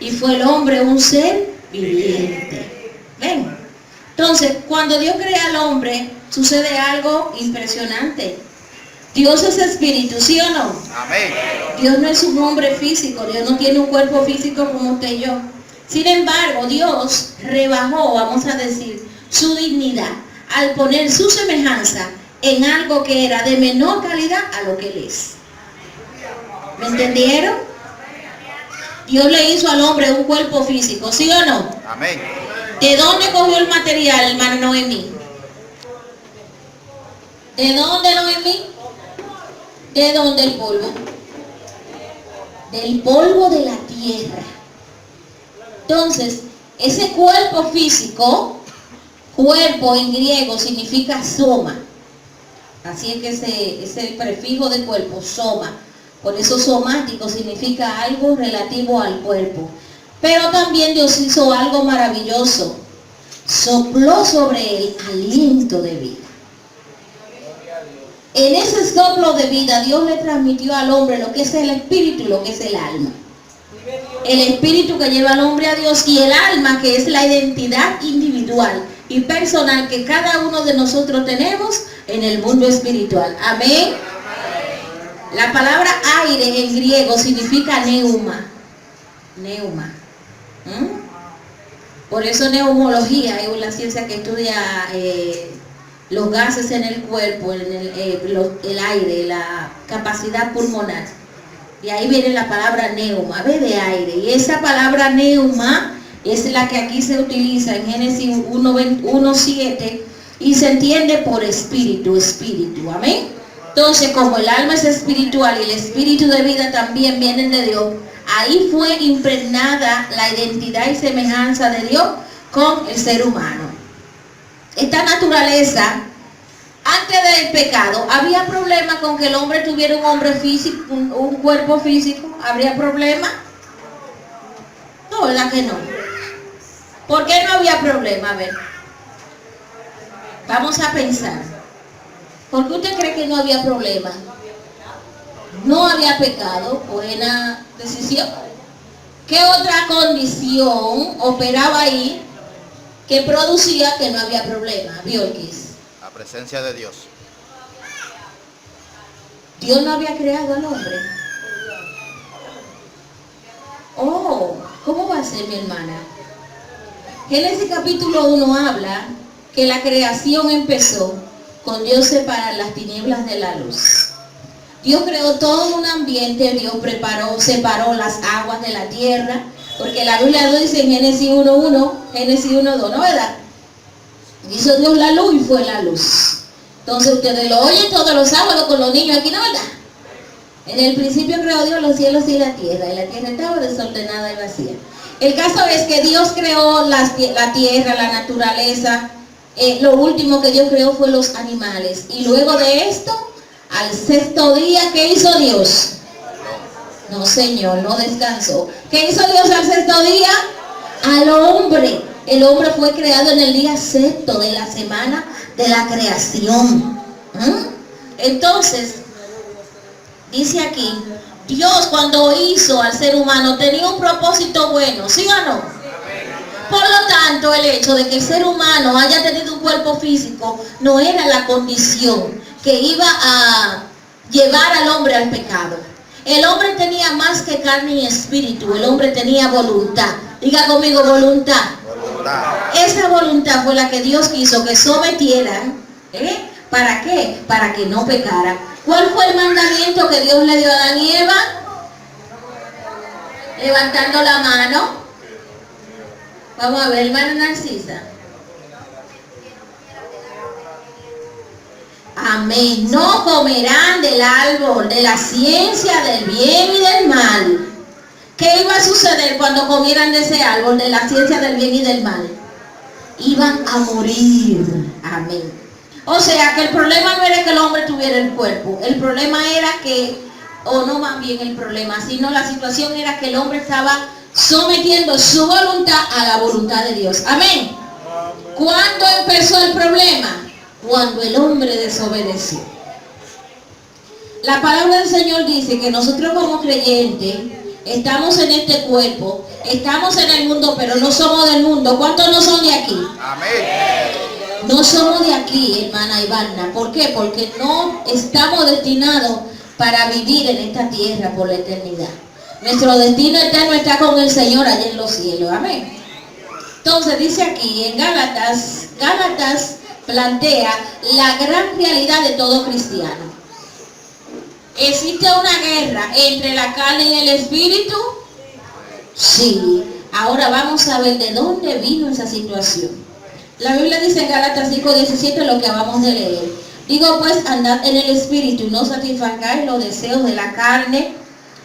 y fue el hombre un ser viviente. ¿Ven? Entonces, cuando Dios crea al hombre, sucede algo impresionante. Dios es espíritu, ¿sí o no? Amén. Dios no es un hombre físico, Dios no tiene un cuerpo físico como usted y yo. Sin embargo, Dios rebajó, vamos a decir, su dignidad al poner su semejanza en algo que era de menor calidad a lo que él es. ¿Me entendieron? Dios le hizo al hombre un cuerpo físico, ¿sí o no? Amén. ¿De dónde cogió el material, hermano Noemí? ¿De dónde, Noemí? ¿De dónde el polvo? Del polvo de la tierra. Entonces, ese cuerpo físico, cuerpo en griego significa soma. Así es que ese prefijo de cuerpo, soma. Por eso somático significa algo relativo al cuerpo. Pero también Dios hizo algo maravilloso. Sopló sobre él aliento de vida. En ese soplo de vida Dios le transmitió al hombre lo que es el espíritu y lo que es el alma. El espíritu que lleva al hombre a Dios y el alma que es la identidad individual y personal que cada uno de nosotros tenemos en el mundo espiritual. Amén. La palabra aire en griego significa neuma. Neuma. Por eso neumología es una ciencia que estudia los gases en el cuerpo, el aire, la capacidad pulmonar. Y ahí viene la palabra neuma, ¿ve? De aire. Y esa palabra neuma es la que aquí se utiliza en Génesis 1:7 y se entiende por espíritu, espíritu. Amén. Entonces, como el alma es espiritual y el espíritu de vida también vienen de Dios, ahí fue impregnada la identidad y semejanza de Dios con el ser humano. Esta naturaleza, antes del pecado, ¿había problema con que el hombre tuviera un cuerpo físico? ¿Habría problema? No, ¿verdad que no? ¿Por qué no había problema? A ver, vamos a pensar. ¿Por qué usted cree que no había problema? No había pecado, buena decisión. ¿Qué otra condición operaba ahí que producía que no había problema? Biolquis. La presencia de Dios. Dios no había creado al hombre. Oh, ¿cómo va a ser, mi hermana? Génesis capítulo 1 habla que la creación empezó con Dios separar las tinieblas de la luz. Dios creó todo un ambiente, Dios separó las aguas de la tierra, porque la Biblia lo dice en Génesis 1:1, Génesis 1:2, ¿no, verdad? Hizo Dios la luz y fue la luz. Entonces ustedes lo oyen todos los sábados con los niños aquí, ¿no, verdad? En el principio creó Dios los cielos y la tierra estaba desordenada y vacía. El caso es que Dios creó la tierra, la naturaleza. Lo último que Dios creó fue los animales. Y luego de esto, al sexto día, ¿qué hizo Dios? No, Señor, no descansó. ¿Qué hizo Dios al sexto día? Al hombre. El hombre fue creado en el día sexto de la semana de la creación. Entonces, dice aquí, Dios cuando hizo al ser humano tenía un propósito bueno, ¿sí o no? Por lo tanto, el hecho de que el ser humano haya tenido un cuerpo físico no era la condición que iba a llevar al hombre al pecado. El hombre tenía más que carne y espíritu, el hombre tenía voluntad. Diga conmigo, voluntad. Esa voluntad fue la que Dios quiso que sometieran. ¿Para qué? Para que no pecaran. ¿Cuál fue el mandamiento que Dios le dio a Adán y Eva? Levantando la mano. Vamos a ver, hermana Narcisa. Amén. No comerán del árbol de la ciencia del bien y del mal. ¿Qué iba a suceder cuando comieran de ese árbol de la ciencia del bien y del mal? Iban a morir. Amén. O sea que el problema no era que el hombre tuviera el cuerpo. El problema era que, o no más bien el problema, sino la situación era que el hombre estaba sometiendo su voluntad a la voluntad de Dios. Amén. ¿Cuándo empezó el problema? Cuando el hombre desobedeció. La palabra del Señor dice que nosotros como creyentes Estamos en este cuerpo, estamos en el mundo, pero no somos del mundo. ¿Cuántos no son de aquí? Amén. No somos de aquí, hermana Ivana. ¿Por qué? Porque no estamos destinados para vivir en esta tierra por la eternidad. Nuestro destino eterno está con el Señor allá en los cielos. Amén. Entonces dice aquí en Gálatas plantea la gran realidad de todo cristiano. ¿Existe una guerra entre la carne y el espíritu? Sí. Ahora vamos a ver de dónde vino esa situación. La Biblia dice en Gálatas 5:17 lo que acabamos de leer. Digo pues, andad en el espíritu y no satisfagáis los deseos de la carne,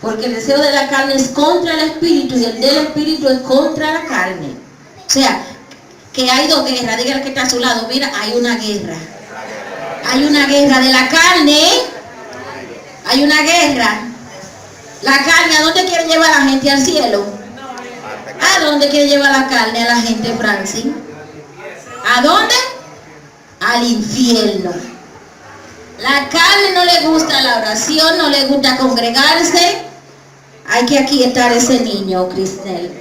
porque el deseo de la carne es contra el espíritu y el del espíritu es contra la carne. O sea, que hay dos guerras. Dígale que está a su lado, mira, hay una guerra. Hay una guerra de la carne. Hay una guerra. La carne, ¿a dónde quiere llevar a la gente? ¿Al cielo? ¿A dónde quiere llevar la carne a la gente, Francis? ¿A dónde? Al infierno. La carne no le gusta la oración, no le gusta congregarse. Hay que aquietar ese niño, Cristel.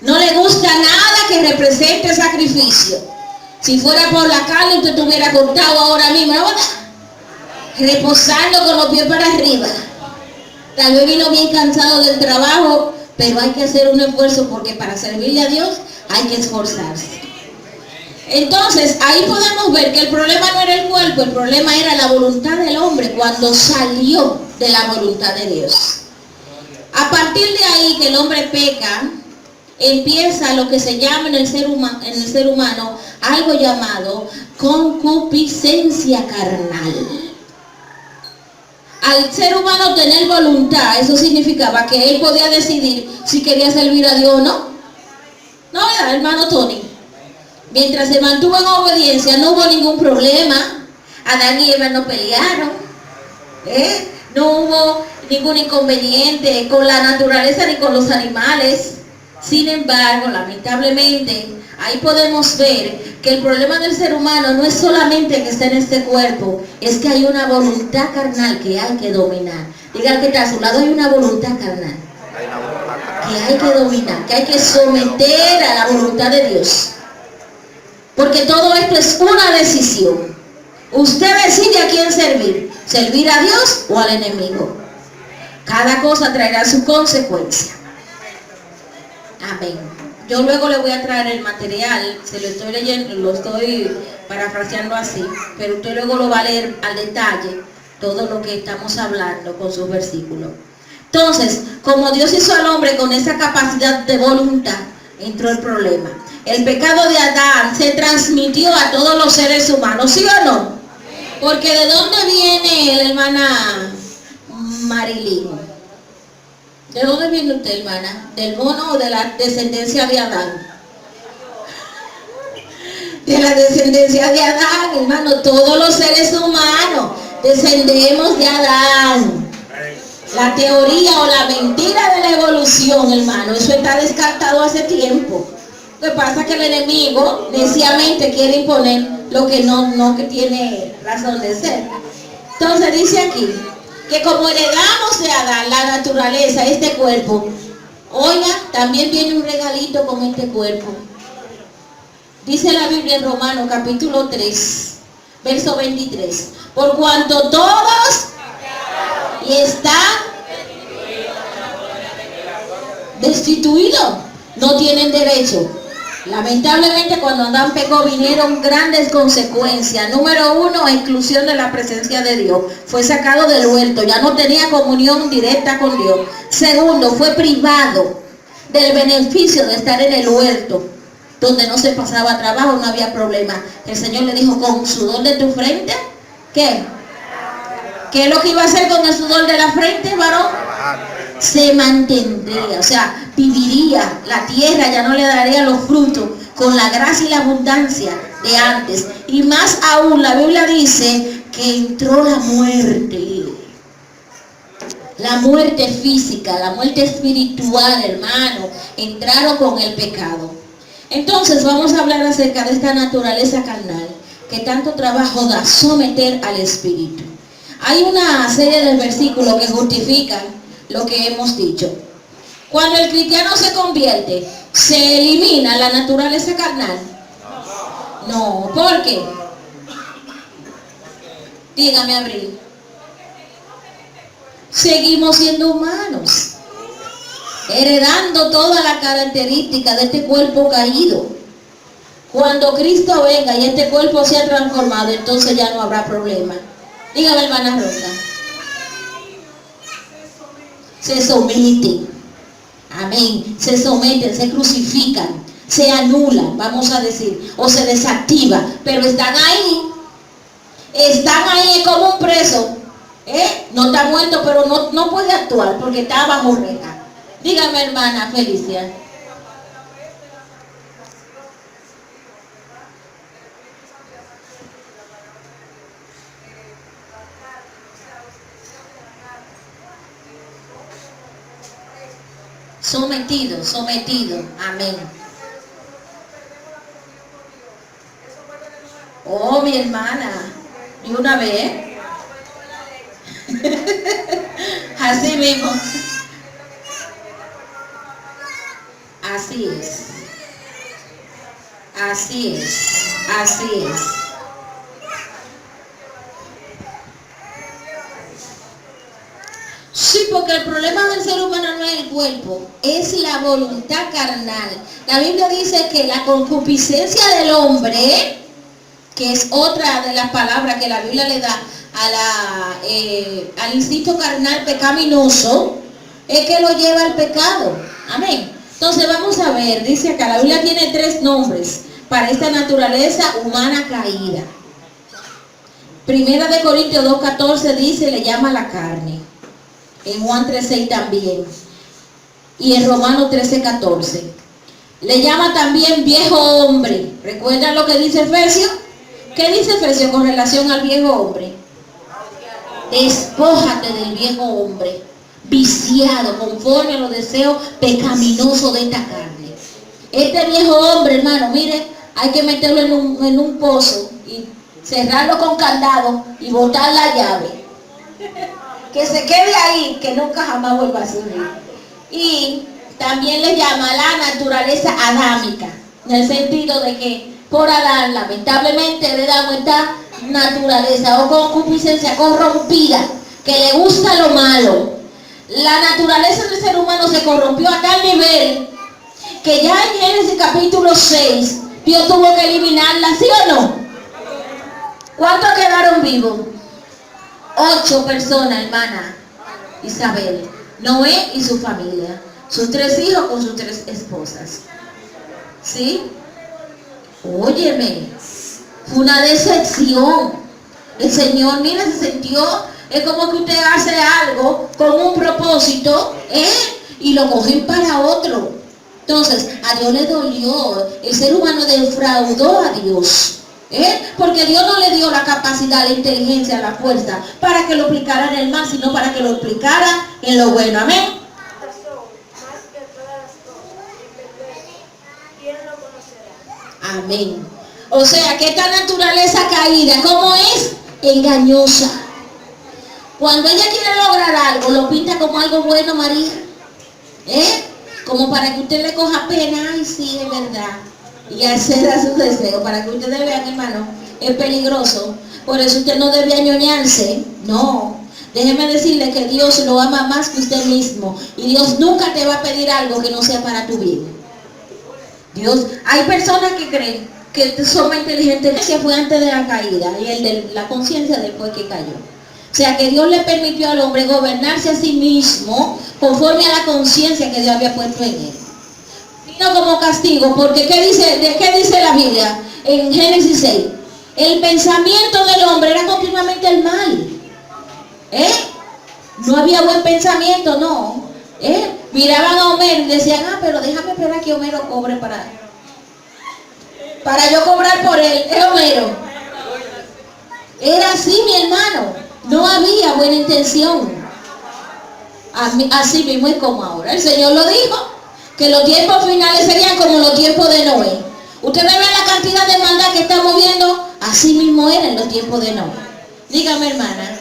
No le gusta nada que represente sacrificio. Si fuera por la carne, usted estuviera cortado ahora mismo, ¿no? Reposando con los pies para arriba. Tal vez vino bien cansado del trabajo, pero hay que hacer un esfuerzo porque para servirle a Dios hay que esforzarse. Entonces, ahí podemos ver que el problema no era el cuerpo, el problema era la voluntad del hombre cuando salió de la voluntad de Dios. A partir de ahí que el hombre peca, empieza lo que se llama en el ser humano algo llamado concupiscencia carnal. Al ser humano tener voluntad, eso significaba que él podía decidir si quería servir a Dios o no. ¿No, verdad, hermano Tony? Mientras se mantuvo en obediencia, no hubo ningún problema. Adán y Eva no pelearon. No hubo ningún inconveniente con la naturaleza ni con los animales. Sin embargo, lamentablemente, ahí podemos ver que el problema del ser humano no es solamente que esté en este cuerpo, es que hay una voluntad carnal que hay que dominar. Diga que está a su lado, hay una voluntad carnal que hay que dominar, que hay que someter a la voluntad de Dios. Porque todo esto es una decisión. Usted decide a quién servir a Dios o al enemigo. Cada cosa traerá su consecuencia. Amén. Yo luego le voy a traer el material, se lo estoy leyendo, lo estoy parafraseando así, pero usted luego lo va a leer al detalle, todo lo que estamos hablando con sus versículos. Entonces, como Dios hizo al hombre con esa capacidad de voluntad, entró el problema. El pecado de Adán se transmitió a todos los seres humanos, ¿sí o no? Porque ¿de dónde viene la hermana Marilyn? ¿De dónde viene usted, hermana? ¿Del mono o de la descendencia de Adán? De la descendencia de Adán, hermano. Todos los seres humanos descendemos de Adán. La teoría o la mentira de la evolución, hermano, eso está descartado hace tiempo. Lo que pasa es que el enemigo neciamente quiere imponer lo que no que tiene razón de ser. Entonces dice aquí que como heredamos de Adán la naturaleza, este cuerpo, oiga, también viene un regalito con este cuerpo. Dice la Biblia en Romanos capítulo 3, verso 23. Por cuanto todos y están destituidos, no tienen derecho. Lamentablemente cuando Adán pecó vinieron grandes consecuencias. Número 1, exclusión de la presencia de Dios. Fue sacado del huerto, ya no tenía comunión directa con Dios. Segundo, fue privado del beneficio de estar en el huerto, donde no se pasaba trabajo, no había problema. El Señor le dijo, con sudor de tu frente, ¿qué? ¿Qué es lo que iba a hacer con el sudor de la frente, varón? Se mantendría, o sea, viviría, la tierra ya no le daría los frutos con la gracia y la abundancia de antes. Y más aún, la Biblia dice que entró la muerte física, la muerte espiritual, hermano, entraron con el pecado. Entonces vamos a hablar acerca de esta naturaleza carnal que tanto trabajo da someter al espíritu. Hay una serie de versículos que justifican lo que hemos dicho. Cuando el cristiano se convierte, ¿se elimina la naturaleza carnal? No, ¿por qué? Dígame, Abril. Seguimos siendo humanos, heredando toda la característica de este cuerpo caído. Cuando Cristo venga y este cuerpo sea transformado, entonces ya no habrá problema. Dígame, hermana Rosa. Se someten. Amén. Se someten, se crucifican, se anulan, vamos a decir, o se desactiva, pero están ahí. Están ahí como un preso. No está muerto, pero no puede actuar porque está bajo reja. Dígame, hermana Felicia. Sometido, sometido. Amén. Oh, mi hermana. ¿Y una vez? Así mismo. Así es. Así es. Así es. Sí, porque el problema del ser humano no es el cuerpo, es la voluntad carnal. La Biblia dice que la concupiscencia del hombre, que es otra de las palabras que la Biblia le da al instinto carnal pecaminoso, es que lo lleva al pecado. Amén. Entonces vamos a ver, dice acá, la Biblia tiene 3 nombres para esta naturaleza humana caída. Primera de Corintios 2:14 dice, le llama la carne. En Juan 3:6 también. Y en Romanos 13:14. Le llama también viejo hombre. ¿Recuerdan lo que dice Efesios? ¿Qué dice Efesios con relación al viejo hombre? Despójate del viejo hombre, viciado conforme a los deseos pecaminosos de esta carne. Este viejo hombre, hermano, mire, hay que meterlo en un pozo y cerrarlo con candado y botar la llave. Que se quede ahí, que nunca jamás vuelva a subir. Y también le llama la naturaleza adámica, en el sentido de que por Adán lamentablemente heredamos esta naturaleza o concupiscencia corrompida, que le gusta lo malo. La naturaleza del ser humano se corrompió a tal nivel que ya en Génesis capítulo 6 Dios tuvo que eliminarla, ¿sí o no? ¿Cuántos quedaron vivos? 8 personas, hermana Isabel. Noé y su familia, sus 3 hijos con sus 3 esposas. ¿Sí? Óyeme, fue una decepción. El Señor, mira, se sintió, es como que usted hace algo con un propósito, y lo cogen para otro. Entonces, a Dios le dolió. El ser humano defraudó a Dios. Porque Dios no le dio la capacidad, la inteligencia, la fuerza para que lo aplicara en el mal, sino para que lo aplicara en lo bueno. Amén. Amén. O sea que esta naturaleza caída, ¿cómo es? Engañosa. Cuando ella quiere lograr algo, lo pinta como algo bueno, María. Como para que usted le coja pena. Ay, sí, es verdad. Y acceda a sus deseos, para que ustedes vean, hermano, es peligroso. Por eso usted no debe añoñarse. No. Déjeme decirle que Dios lo ama más que usted mismo. Y Dios nunca te va a pedir algo que no sea para tu bien. Dios, hay personas que creen que son más inteligentes, que fue antes de la caída, y el de la conciencia después que cayó. O sea que Dios le permitió al hombre gobernarse a sí mismo conforme a la conciencia que Dios había puesto en él. Vino como castigo, porque ¿qué dice la Biblia? En Génesis 6. El pensamiento del hombre era continuamente el mal. No había buen pensamiento, no. Miraban a Homero y decían, pero déjame esperar que Homero cobre para yo cobrar por él. Es Homero. Era así, mi hermano. No había buena intención. Así mismo es como ahora. El Señor lo dijo, que los tiempos finales serían como los tiempos de Noé. Ustedes ven la cantidad de maldad que estamos viendo, así mismo era en los tiempos de Noé. Dígame, hermana.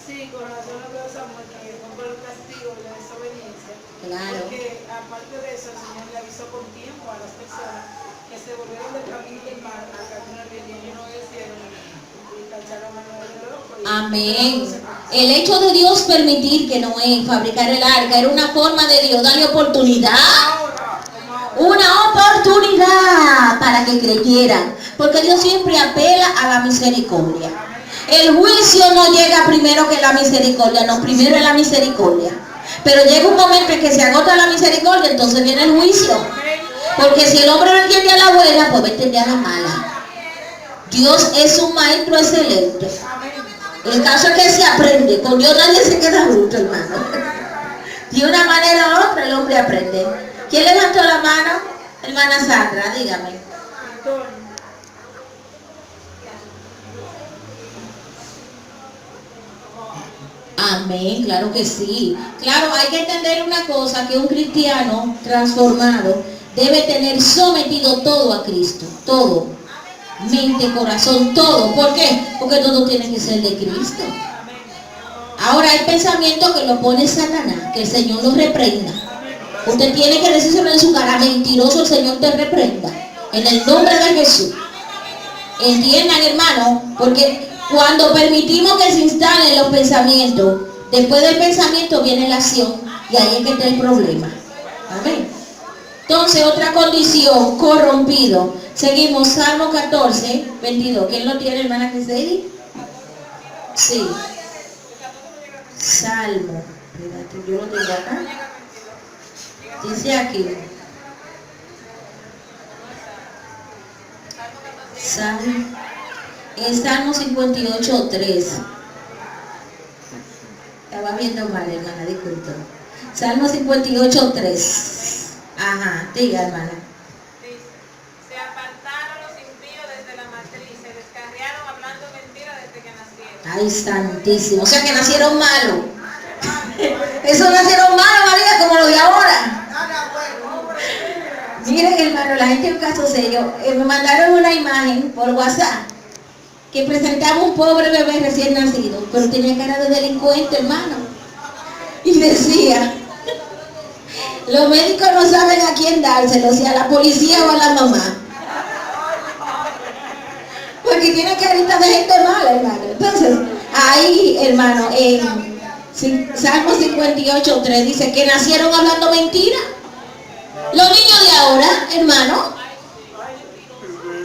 Sí, con razón lo que Samuel también, por el castigo. se volvieron del camino del mal al camino del bien y ellos no hicieron y cacharon a Noé de loco. Amén. El hecho de Dios permitir que Noé fabricara el arca era una forma de Dios darle oportunidad. Una oportunidad para que creyeran. Porque Dios siempre apela a la misericordia. El juicio no llega primero que la misericordia. No, primero es la misericordia. Pero llega un momento en que se agota la misericordia, entonces viene el juicio. Porque si el hombre no entiende a la buena, pues va a entender a la mala. Dios es un maestro excelente. El caso es que se aprende. Con Dios nadie se queda bruto, hermano. De una manera u otra el hombre aprende. ¿Quién levantó la mano? Hermana Sandra, dígame. Amén, claro que sí. Claro, hay que entender una cosa, que un cristiano transformado debe tener sometido todo a Cristo. Todo. Mente, corazón, todo. ¿Por qué? Porque todo tiene que ser de Cristo. Ahora hay pensamientos que lo pone Satanás, que el Señor lo reprenda. Usted tiene que decírselo en su cara: mentiroso, el Señor te reprenda. En el nombre de Jesús. Entiendan, hermano, porque cuando permitimos que se instalen los pensamientos, después del pensamiento viene la acción, y ahí es que está el problema. Amén. Entonces, otra condición: corrompido. Seguimos, Salmo 14, 22. ¿Quién lo tiene, hermana Giseli? Sí. Salmo. Espérate, yo lo tengo acá. Dice aquí. Salmo 58, 3. Estaba viendo mal, hermana, disculpa. Salmo 58, 3. Ajá, diga, hermana. Se apartaron los impíos desde la matriz, se descarriaron hablando mentiras desde que nacieron. Ay, santísimo. O sea que nacieron malos. Esos nacieron malos, María, como los de ahora. Miren, hermano, la gente en un caso serio. Me mandaron una imagen por WhatsApp que presentaba un pobre bebé recién nacido, pero tenía cara de delincuente, hermano. Y decía: los médicos no saben a quién dárselo, si a la policía o a la mamá. Porque tiene carita de gente mala, hermano. Entonces, ahí, hermano, en Salmo 58, 3 dice que nacieron hablando mentira. Los niños de ahora, hermano,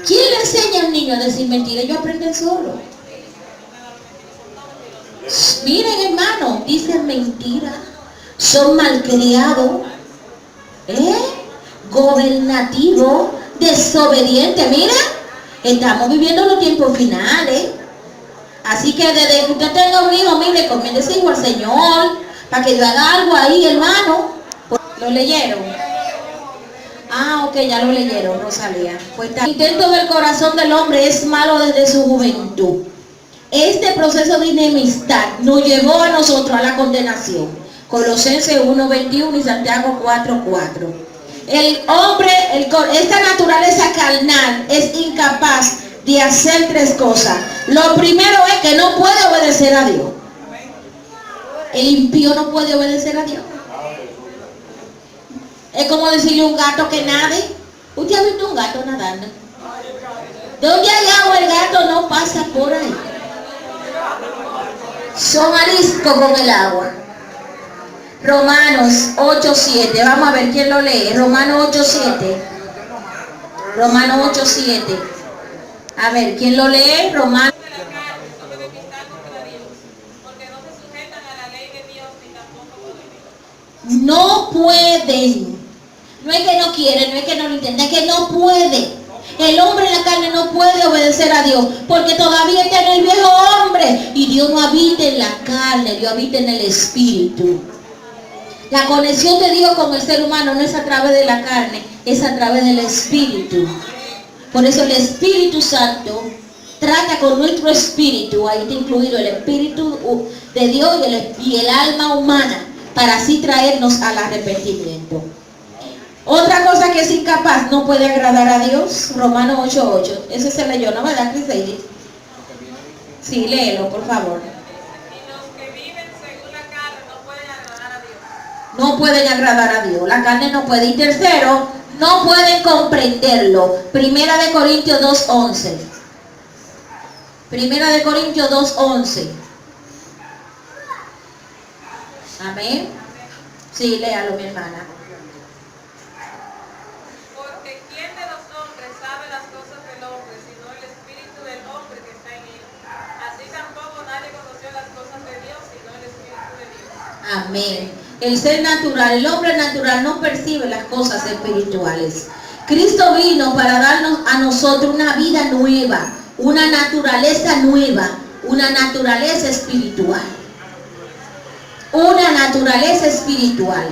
¿quién le enseña a un niño a decir mentira? Ellos aprenden solo. Miren, hermano, dicen mentira, son malcriados, gobernativos, desobedientes. Mira, estamos viviendo los tiempos finales. Así que desde que usted tenga un hijo, mire, recomiende ese hijo al Señor, para que yo haga algo ahí, hermano. ¿Lo leyeron? Ah, ok, ya lo leyeron, Rosalía. Pues el intento del corazón del hombre es malo desde su juventud. Este proceso de enemistad nos llevó a nosotros a la condenación. Colosenses 1:21 y Santiago 4:4. El hombre, esta naturaleza carnal es incapaz de hacer tres cosas. Lo primero es que no puede obedecer a Dios. El impío no puede obedecer a Dios. Es como decirle a un gato que nade. ¿Usted ha visto un gato nadando? Donde hay agua el gato no pasa por ahí. Son ariscos con el agua. Romanos 8:7. Vamos a ver quién lo lee. Romanos 8:7. Romanos 8:7. A ver, ¿quién lo lee? Romanos. No pueden. No es que no quieren, no es que no lo intenten, es que no puede. El hombre en la carne no puede obedecer a Dios, porque todavía está en el viejo hombre. Y Dios no habita en la carne, Dios habita en el espíritu. La conexión de Dios con el ser humano no es a través de la carne, es a través del espíritu. Por eso el Espíritu Santo trata con nuestro espíritu, ahí está incluido el espíritu de Dios y el alma humana, para así traernos al arrepentimiento. Otra cosa que es incapaz, no puede agradar a Dios, Romanos 8:8. Ese se leyó, ¿no, verdad, Crisey? Sí, léelo, por favor. Y los que viven según la carne no pueden agradar a Dios. No pueden agradar a Dios, la carne no puede. Y tercero, no pueden comprenderlo. Primera de Corintios 2:11. Primera de Corintios 2:11. Amén. Sí, léalo, mi hermana. Porque ¿quién de los hombres sabe las cosas del hombre, sino el espíritu del hombre que está en él? Así tampoco nadie conoció las cosas de Dios, sino el espíritu de Dios. Amén. El ser natural, el hombre natural no percibe las cosas espirituales. Cristo vino para darnos a nosotros una vida nueva, una naturaleza nueva, una naturaleza espiritual. Una naturaleza espiritual.